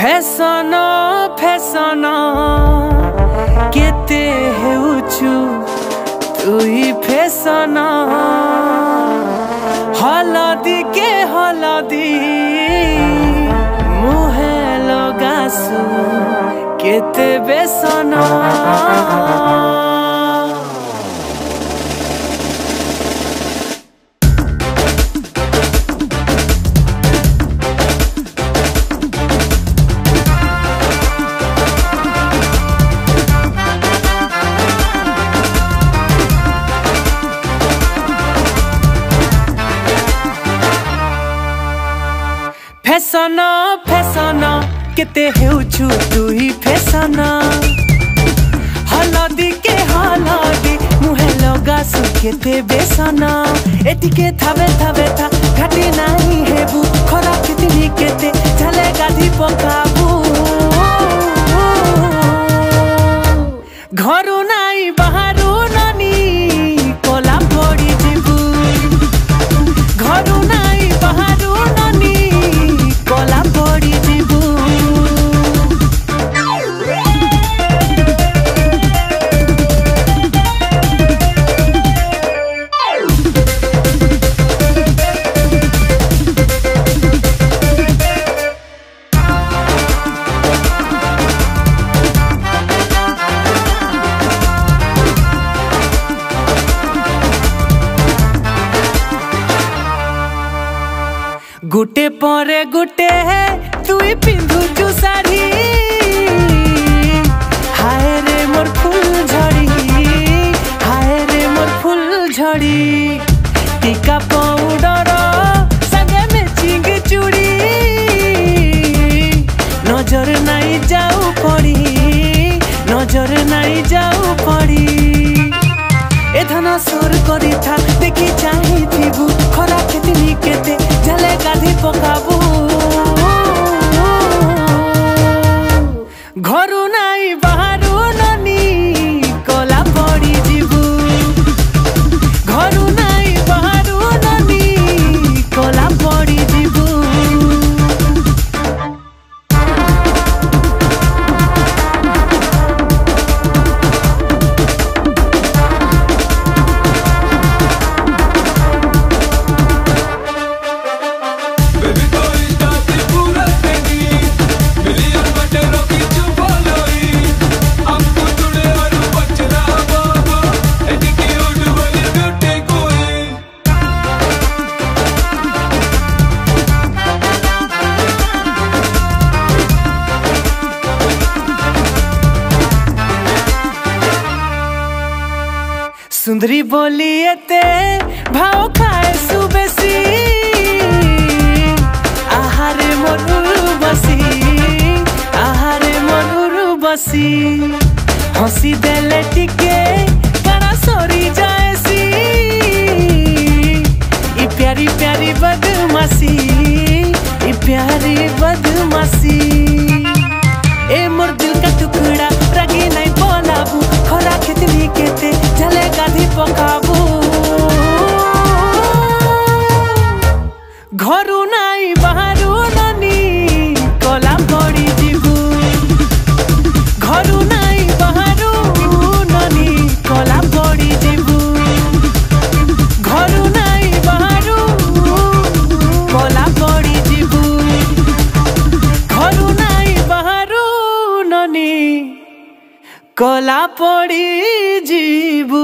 Fashion fashion केते हेउछु तुई fashion हलदी के हलदी मुहे लगासु केते बेसन फैशन फैशन केते हेउछु तुई फैशन हलदी के हलदी मुहे लगासु केते बेसन एटिके थावे थावे था घाटी नाही हेबु खरा कितनी केते झले गाधी पकाबु घरु नाही बाहरु ननी कोला पड़ी जिबु घरु नाही बाहरु ननी कोला पड़ी जिबु गुटे परे गुटे है तुई पिंधुचु साड़ी हाय रे मोर फूल झड़ी हाय रे मोर फूल झड़ी टीका पाउडर संगे मैचिंग चूड़ी नजर नहीं जाऊ पड़ी नजर नहीं जाऊ पड़ी ए धना सोर करी था देखी चाही थीबु खरा केतनी केते झले गाधी पकाबु घरु नाही बाहरु ननी कोला पड़ी जिबु घरु नाही बाहरु ननी कोला पड़ी जिबु सुंदरी बोलिए ते भाव खाए सुबेसी आहारे मोर बसी आहारे मोर बसी हंसी देले टिके कड़ा सोरी जाएसी ई प्यारी प्यारी बदमाशी ई प्यारी बदमाशी ए मोर दिल का टुकड़ा रगी नहीं बोलाबू खरा कितनी केते झले गाधी पकाबू घरु नाही बाहरु ननी कोला पड़ी जिबु घरु नाही बाहरु ननी कोला पड़ी जिबु घरु नाही बाहरु कोला पड़ी जिबु घरु नाही बाहरु ननी कोला पड़ी जिबु।